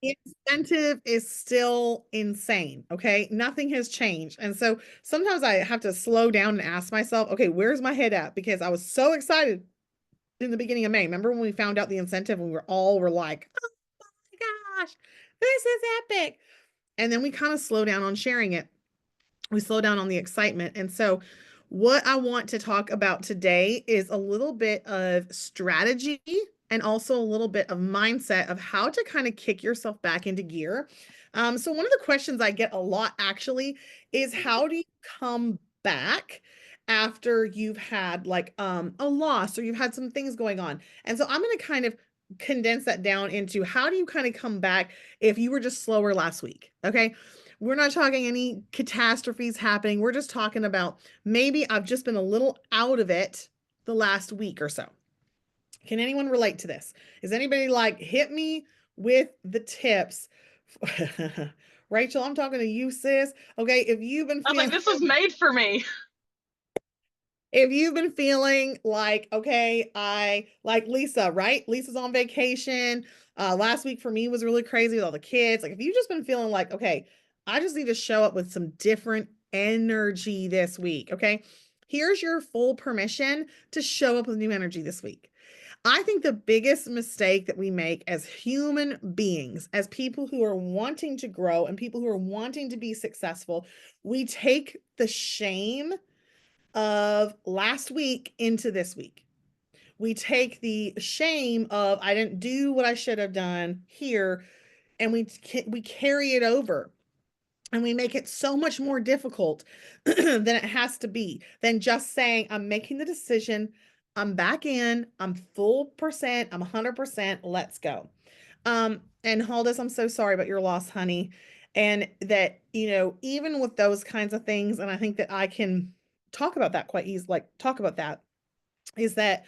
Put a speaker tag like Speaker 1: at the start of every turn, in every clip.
Speaker 1: The incentive is still insane. Okay. Nothing has changed. And so sometimes I have to slow down and ask myself, okay, where's my head at? Because I was so excited in the beginning of May. Remember when we found out the incentive and we were like, oh my gosh, this is epic. And then we kind of slow down on sharing it. We slow down on the excitement. And so what I want to talk about today is a little bit of strategy and also a little bit of mindset of how to kind of kick yourself back into gear. So one of the questions I get a lot actually is how do you come back after you've had like a loss or you've had some things going on? And so I'm going to kind of condense that down into how do you kind of come back if you were just slower last week? Okay. We're not talking any catastrophes happening. We're just talking about maybe I've just been a little out of it the last week or so. Can anyone relate to this? Is anybody like, hit me with the tips? Rachel, I'm talking to you, sis. Okay, if you've been
Speaker 2: I was like,
Speaker 1: feeling
Speaker 2: this was made for me.
Speaker 1: if you've been feeling like, okay, I like Lisa, right? Lisa's on vacation. Last week for me was really crazy with all the kids. Like, if you've just been feeling like, okay, I just need to show up with some different energy this week, okay? Here's your full permission to show up with new energy this week. I think the biggest mistake that we make as human beings, as people who are wanting to grow and people who are wanting to be successful, we take the shame of last week into this week. We take the shame of I didn't do what I should have done here and we carry it over and we make it so much more difficult than it has to be than just saying I'm making the decision, I'm back in, I'm full percent, I'm 100%, let's go. And Haldis, I'm so sorry about your loss, honey. And that, even with those kinds of things, and I think that I can talk about that quite easily, like talk about that, is that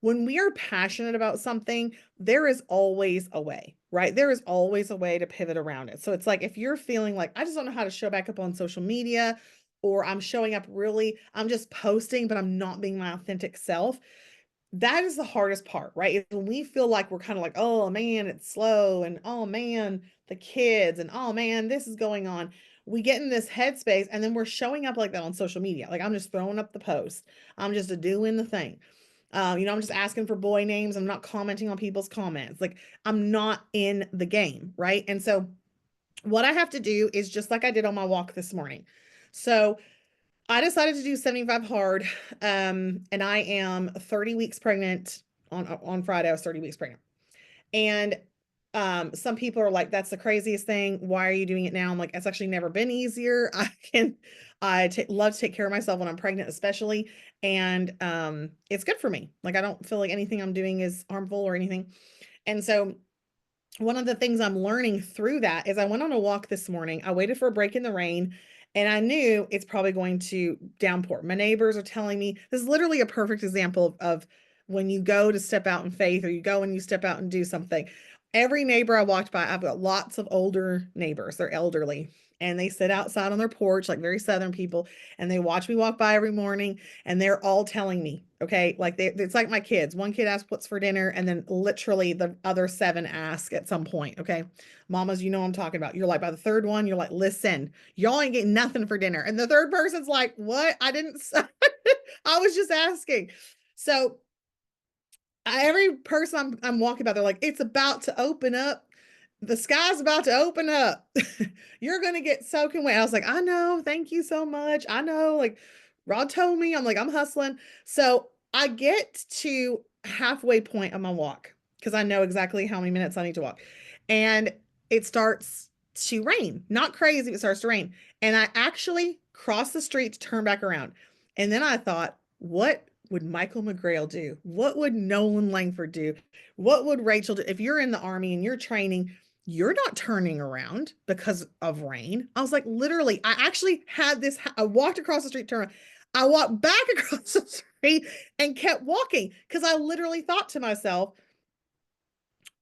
Speaker 1: when we are passionate about something, there is always a way, right? There is always a way to pivot around it. So it's like if you're feeling like, I just don't know how to show back up on social media, or I'm showing up really, I'm just posting, but I'm not being my authentic self, that is the hardest part, right? Is when we feel like we're kind of like, oh man, it's slow, and oh man, the kids, and oh man, this is going on. We get in this headspace, and then we're showing up like that on social media. Like I'm just throwing up the post. I'm just doing the thing. I'm just asking for boy names. I'm not commenting on people's comments. Like I'm not in the game, right? And so what I have to do is just like I did on my walk this morning. So I decided to do 75 hard, and I am 30 weeks pregnant. On Friday, I was 30 weeks pregnant, and some people are like, "That's the craziest thing. Why are you doing it now?" I'm like, "It's actually never been easier. Love to take care of myself when I'm pregnant, especially, and it's good for me. Like I don't feel like anything I'm doing is harmful or anything." And so one of the things I'm learning through that is I went on a walk this morning. I waited for a break in the rain and I knew it's probably going to downpour. My neighbors are telling me this is literally a perfect example of when you go to step out in faith or you go and you step out and do something. Every neighbor I walked by, I've got lots of older neighbors. They're elderly and they sit outside on their porch like very Southern people and they watch me walk by every morning and they're all telling me, okay, like it's like my kids. One kid asks what's for dinner, and then literally the other seven ask at some point, okay, mamas, you know what I'm talking about. You're like, by the third one, you're like, listen, y'all ain't getting nothing for dinner. And the third person's like, what? I didn't, I was just asking. So every person I'm walking by, they're like, it's about to open up. The sky's about to open up. You're going to get soaking wet. I was like, I know. Thank you so much. I know. Like, Rod told me, I'm like, I'm hustling. So I get to halfway point of my walk because I know exactly how many minutes I need to walk. And it starts to rain. Not crazy, but it starts to rain. And I actually cross the street to turn back around. And then I thought, what would Michael McGrail do? What would Nolan Langford do? What would Rachel do? If you're in the army and you're training, you're not turning around because of rain. I was like, literally, I actually had this. I walked across the street, turned around. I walked back across the street and kept walking because I literally thought to myself,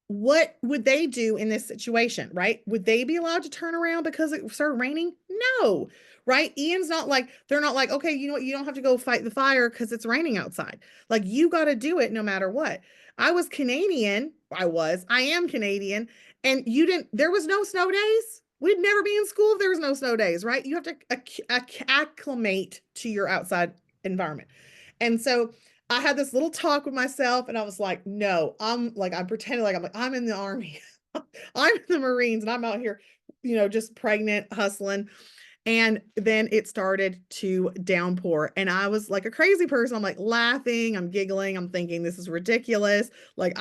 Speaker 1: what would they do in this situation, right? Would they be allowed to turn around because it started raining? No, right? Ian's not like, they're not like, okay, you know what? You don't have to go fight the fire because it's raining outside. Like, you got to do it no matter what. I was Canadian I am Canadian. And there was no snow days. We'd never be in school if there was no snow days, right? You have to acclimate to your outside environment. And so I had this little talk with myself and I was like, no, I'm pretending like I'm in the army. I'm in the Marines and I'm out here, just pregnant, hustling. And then it started to downpour. And I was like a crazy person. I'm like laughing, I'm giggling, I'm thinking this is ridiculous. Like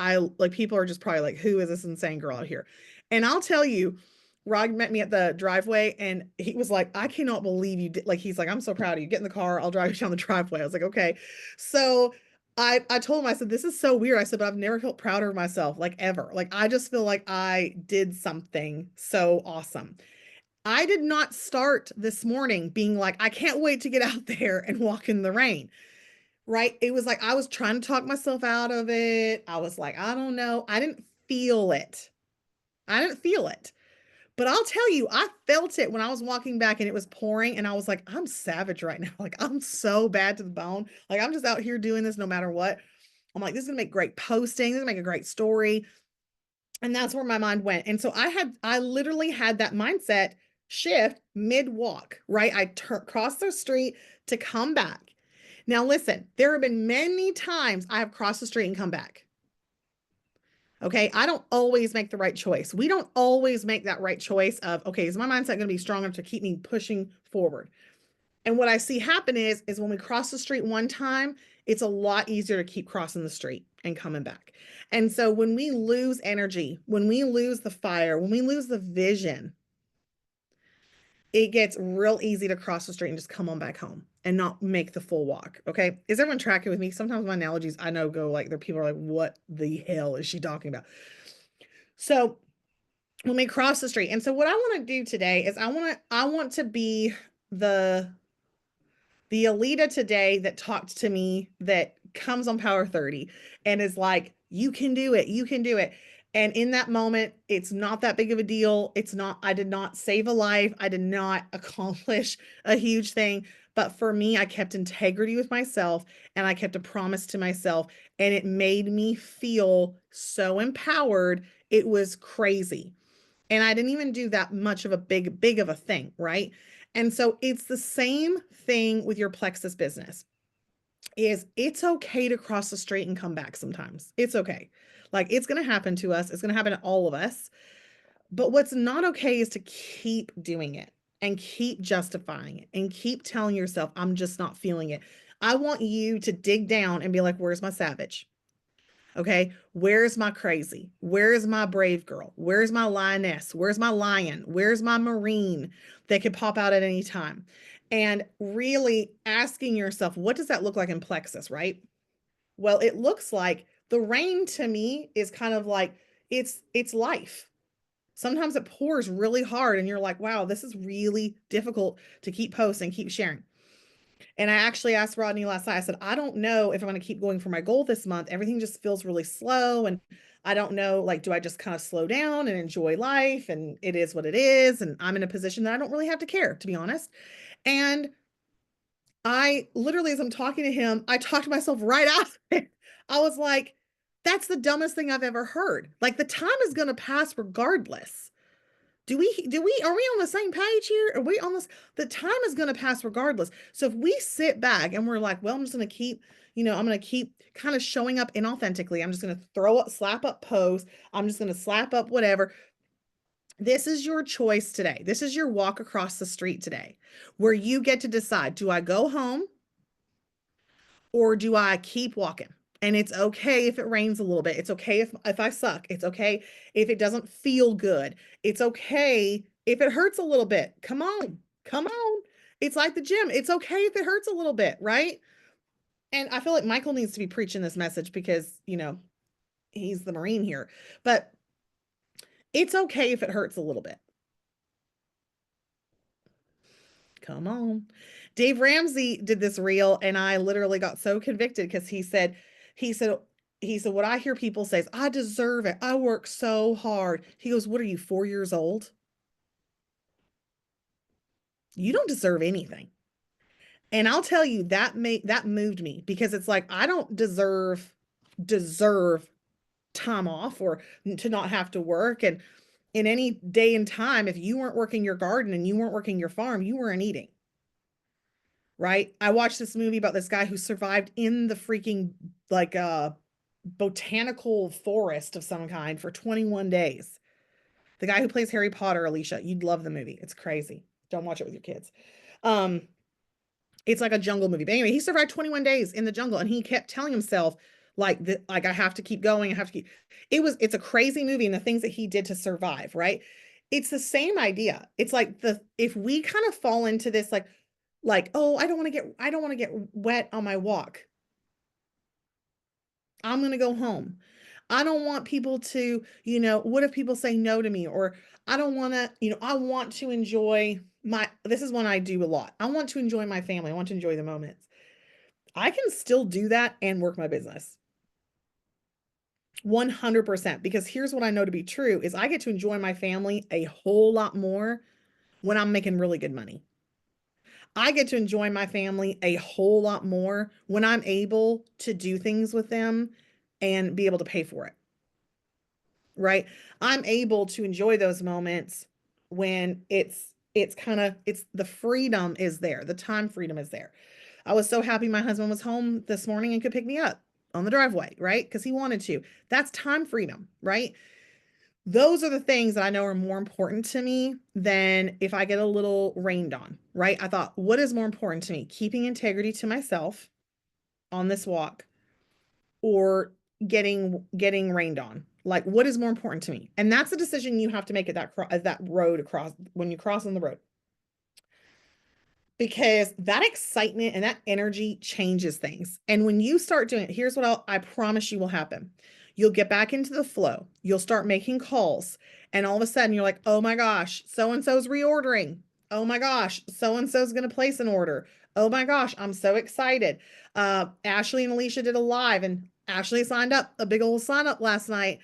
Speaker 1: people are just probably like, who is this insane girl out here? And I'll tell you, Rod met me at the driveway and he was like, I cannot believe you did. Like, he's like, I'm so proud of you. Get in the car. I'll drive you down the driveway. I was like, okay. So I told him, I said, this is so weird. I said, but I've never felt prouder of myself, like ever. Like, I just feel like I did something so awesome. I did not start this morning being like, I can't wait to get out there and walk in the rain, right? It was like I was trying to talk myself out of it. I was like, I don't know. I didn't feel it. I didn't feel it. But I'll tell you, I felt it when I was walking back and it was pouring and I was like, I'm savage right now. Like I'm so bad to the bone. Like I'm just out here doing this no matter what. I'm like, this is gonna make great posting. This is gonna make a great story. And that's where my mind went. And so I literally had that mindset shift mid walk, right? I crossed the street to come back. Now, listen, there have been many times I have crossed the street and come back. Okay. I don't always make the right choice. We don't always make that right choice of, okay, is my mindset going to be strong enough to keep me pushing forward? And what I see happen is when we cross the street one time, it's a lot easier to keep crossing the street and coming back. And so when we lose energy, when we lose the fire, when we lose the vision, it gets real easy to cross the street and just come on back home and not make the full walk. Okay. Is everyone tracking with me? Sometimes my analogies, I know, go like, there people are like, what the hell is she talking about? So when we cross the street, and so what I want to do today is I want to be the Alita today that talked to me, that comes on Power 30 and is like, you can do it. You can do it. And in that moment, it's not that big of a deal. I did not save a life. I did not accomplish a huge thing. But for me, I kept integrity with myself and I kept a promise to myself. And it made me feel so empowered. It was crazy. And I didn't even do that much of a big of a thing, right? And so it's the same thing with your Plexus business. It's okay to cross the street and come back sometimes. It's okay. Like it's going to happen to us. It's going to happen to all of us. But what's not okay is to keep doing it and keep justifying it and keep telling yourself, I'm just not feeling it. I want you to dig down and be like, where's my savage? Okay, where's my crazy? Where's my brave girl? Where's my lioness? Where's my lion? Where's my marine that could pop out at any time? And really asking yourself, what does that look like in Plexus, right? Well, it looks like the rain to me is kind of like it's life. Sometimes it pours really hard and you're like, wow, this is really difficult to keep posting, keep sharing. And I actually asked Rodney last night, I said, I don't know if I'm going to keep going for my goal this month. Everything just feels really slow. And I don't know, like, do I just kind of slow down and enjoy life? And it is what it is. And I'm in a position that I don't really have to care, to be honest. And I literally, as I'm talking to him, I talked to myself right after. I was like, that's the dumbest thing I've ever heard. Like, the time is going to pass regardless. Are we on the same page here? Are we on this? The time is going to pass regardless. So if we sit back and we're like, well, I'm just going to keep, I'm going to keep kind of showing up inauthentically. I'm just going to slap up posts. I'm just going to slap up whatever. This is your choice today. This is your walk across the street today where you get to decide, do I go home or do I keep walking? And it's okay if it rains a little bit. It's okay if I suck. It's okay if it doesn't feel good. It's okay if it hurts a little bit. Come on. Come on. It's like the gym. It's okay if it hurts a little bit, right? And I feel like Michael needs to be preaching this message because, he's the Marine here. But it's okay if it hurts a little bit. Come on. Dave Ramsey did this reel and I literally got so convicted because he said, what I hear people say is, I deserve it. I work so hard. He goes, what are you, 4 years old? You don't deserve anything. And I'll tell you that moved me because it's like, I don't deserve time off or to not have to work. And in any day and time, if you weren't working your garden and you weren't working your farm, you weren't eating. Right? I watched this movie about this guy who survived in the freaking like botanical forest of some kind for 21 days. The guy who plays Harry Potter, Alicia, you'd love the movie. It's crazy. Don't watch it with your kids. Um, it's like a jungle movie. But anyway, he survived 21 days in the jungle and he kept telling himself like I have to keep going. I have to keep it's a crazy movie and the things that he did to survive, right? It's the same idea. It's like if we kind of fall into this like, oh, I don't want to get wet on my walk. I'm going to go home. I don't want people to, what if people say no to me? Or I don't want to, I want to enjoy this is one I do a lot. I want to enjoy my family. I want to enjoy the moments. I can still do that and work my business. 100%. Because here's what I know to be true is I get to enjoy my family a whole lot more when I'm making really good money. I get to enjoy my family a whole lot more when I'm able to do things with them and be able to pay for it. Right? I'm able to enjoy those moments when it's the freedom is there. The time freedom is there. I was so happy my husband was home this morning and could pick me up on the driveway, right? Because he wanted to. That's time freedom, right? Those are the things that I know are more important to me than if I get a little rained on, right? I thought, what is more important to me? Keeping integrity to myself on this walk or getting rained on? Like, what is more important to me? And that's a decision you have to make at that road across when you cross on the road. Because that excitement and that energy changes things. And when you start doing it, here's what I promise you will happen. You'll get back into the flow. You'll start making calls. And all of a sudden you're like, oh my gosh, so-and-so's reordering. Oh my gosh, so-and-so's going to place an order. Oh my gosh, I'm so excited. Ashley and Alicia did a live and Ashley signed up a big old sign up last night.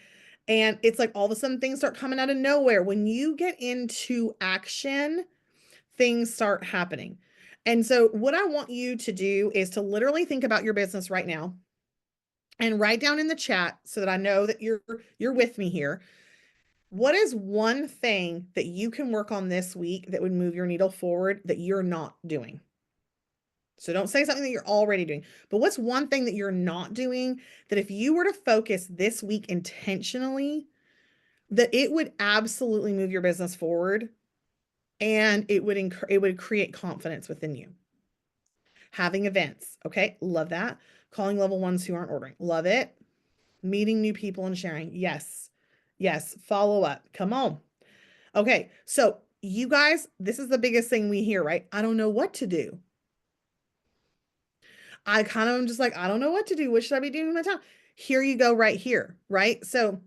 Speaker 1: And it's like all of a sudden things start coming out of nowhere. When you get into action, things start happening. And so what I want you to do is to literally think about your business right now and write down in the chat so that I know that you're with me here. What is one thing that you can work on this week that would move your needle forward that you're not doing? So don't say something that you're already doing, but what's one thing that you're not doing that if you were to focus this week intentionally, that it would absolutely move your business forward and it would create confidence within you. Having events, okay? Love that. Calling level ones who aren't ordering. Love it. Meeting new people and sharing. Yes. Yes. Follow up. Come on. Okay. So you guys, this is the biggest thing we hear, right? I don't know what to do. I kind of am just like, I don't know what to do. What should I be doing with my time? Here you go right here, right? So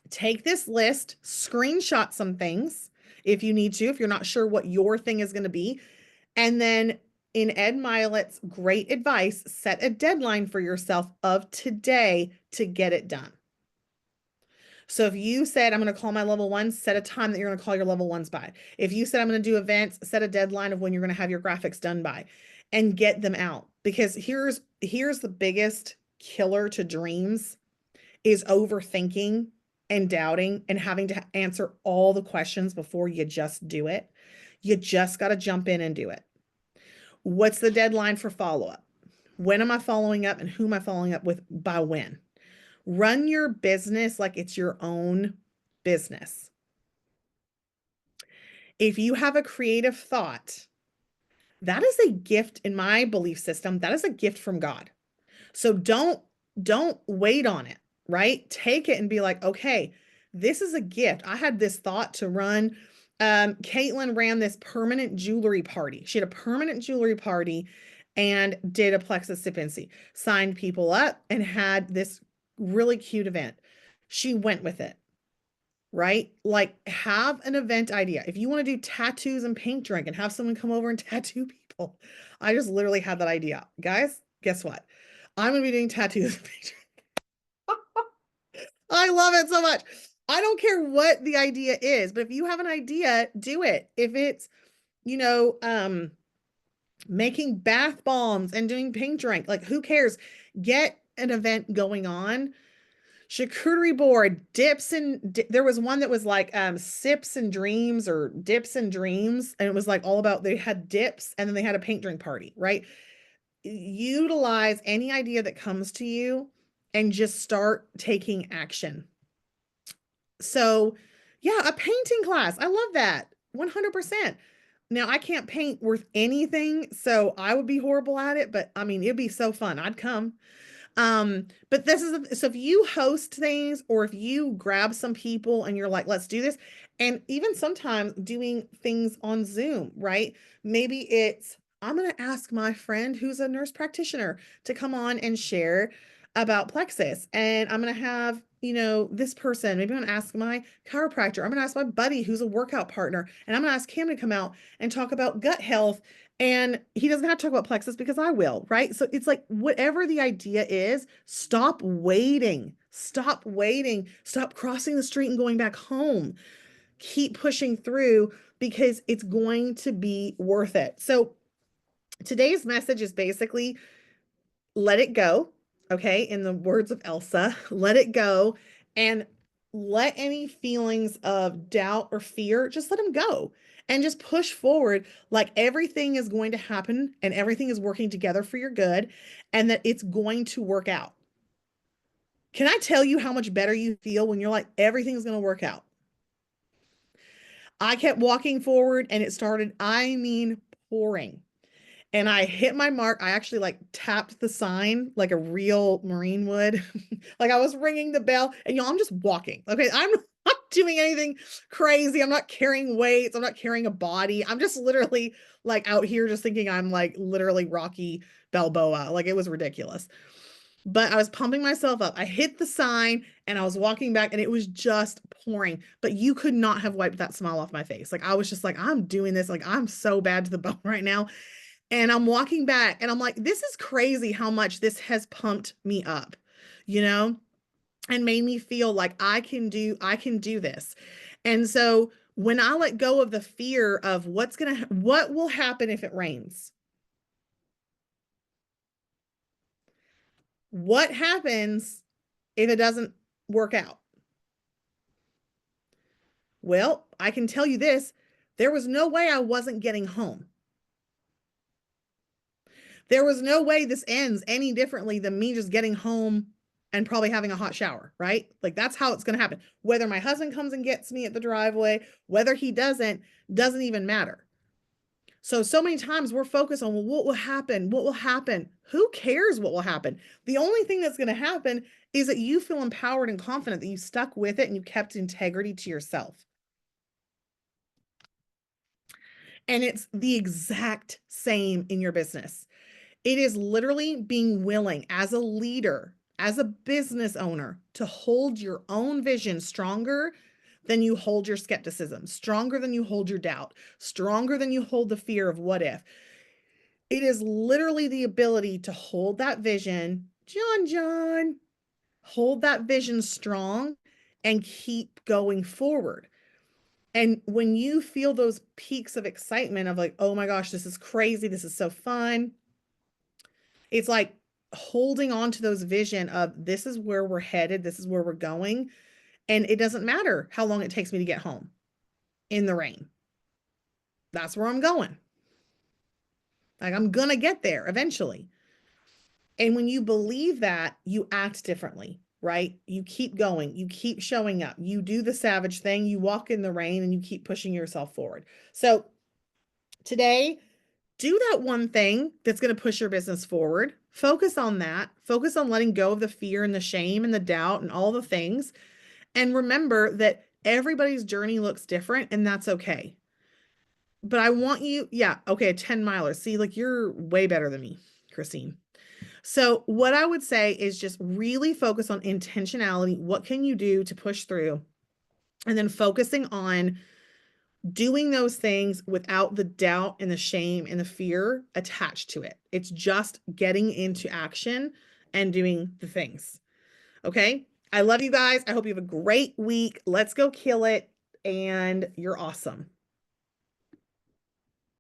Speaker 1: take this list, screenshot some things if you need to, if you're not sure what your thing is going to be. And then in Ed Mylett's great advice, set a deadline for yourself of today to get it done. So if you said, I'm going to call my level ones, set a time that you're going to call your level ones by. If you said, I'm going to do events, set a deadline of when you're going to have your graphics done by and get them out. Because here's the biggest killer to dreams is overthinking and doubting and having to answer all the questions before you just do it. You just got to jump in and do it. What's the deadline for follow-up? When am I following up and who am I following up with by when? Run your business like it's your own business. If you have a creative thought, that is a gift in my belief system. That is a gift from God. So don't wait on it, right? Take it and be like, okay, this is a gift. I had this thought to run. Caitlin ran this permanent jewelry party. She had a permanent jewelry party and did a Plexus Sip NC, signed people up and had this really cute event. She went with it, right? Like have an event idea. If you want to do tattoos and paint drink and have someone come over and tattoo people, I just literally had that idea. Guys, guess what? I'm going to be doing tattoos and paint drink. I love it so much. I don't care what the idea is, but if you have an idea, do it. If it's, making bath bombs and doing paint drink, like who cares? Get an event going on charcuterie board, there was one that was like sips and dreams or dips and dreams. And it was like all about, they had dips and then they had a paint drink party, right? Utilize any idea that comes to you and just start taking action. So yeah, a painting class. I love that. 100%. Now I can't paint worth anything, so I would be horrible at it, but I mean, it'd be so fun. I'd come. But so if you host things or if you grab some people and you're like, let's do this, and even sometimes doing things on Zoom, right? Maybe I'm going to ask my friend who's a nurse practitioner to come on and share about plexus. And I'm going to have, this person, maybe I'm going to ask my chiropractor. I'm going to ask my buddy who's a workout partner, and I'm going to ask him to come out and talk about gut health. And he doesn't have to talk about plexus because I will, right? So it's like, whatever the idea is, stop waiting. Stop waiting. Stop crossing the street and going back home. Keep pushing through because it's going to be worth it. So today's message is basically let it go. Okay. In the words of Elsa, let it go and let any feelings of doubt or fear, just let them go and just push forward. Like everything is going to happen and everything is working together for your good and that it's going to work out. Can I tell you how much better you feel when you're like, everything's going to work out? I kept walking forward and it started, pouring. And I hit my mark. I actually like tapped the sign like a real Marine would. Like I was ringing the bell and I'm just walking. Okay. I'm not doing anything crazy. I'm not carrying weights. I'm not carrying a body. I'm just literally like out here just thinking I'm like literally Rocky Balboa. Like it was ridiculous. But I was pumping myself up. I hit the sign and I was walking back and it was just pouring. But you could not have wiped that smile off my face. Like I was just like, I'm doing this. Like I'm so bad to the bone right now. And I'm walking back and I'm like, this is crazy how much this has pumped me up, and made me feel like I can do this. And so when I let go of the fear of what will happen if it rains? What happens if it doesn't work out? Well, I can tell you this, there was no way I wasn't getting home. There was no way this ends any differently than me just getting home and probably having a hot shower, right? Like that's how it's going to happen. Whether my husband comes and gets me at the driveway, whether he doesn't even matter. So many times we're focused on, well, what will happen? What will happen? Who cares what will happen? The only thing that's going to happen is that you feel empowered and confident that you stuck with it and you kept integrity to yourself. And it's the exact same in your business. It is literally being willing as a leader, as a business owner, to hold your own vision stronger than you hold your skepticism, stronger than you hold your doubt, stronger than you hold the fear of what if. It is literally the ability to hold that vision, John, hold that vision strong and keep going forward. And when you feel those peaks of excitement of like, oh my gosh, this is crazy, this is so fun, it's like holding on to those vision of this is where we're headed, this is where we're going, and it doesn't matter how long it takes me to get home in the rain. That's where I'm going. Like I'm gonna get there eventually. And when you believe that, you act differently, right? You keep going, you keep showing up, you do the savage thing, you walk in the rain and you keep pushing yourself forward. So today, do that one thing that's going to push your business forward. Focus on that. Focus on letting go of the fear and the shame and the doubt and all the things. And remember that everybody's journey looks different and that's okay. But I want you, yeah, okay, a 10 miler. See, like you're way better than me, Christine. So what I would say is just really focus on intentionality. What can you do to push through? And then focusing on doing those things without the doubt and the shame and the fear attached to it. It's just getting into action and doing the things. Okay. I love you guys. I hope you have a great week. Let's go kill it. And you're awesome.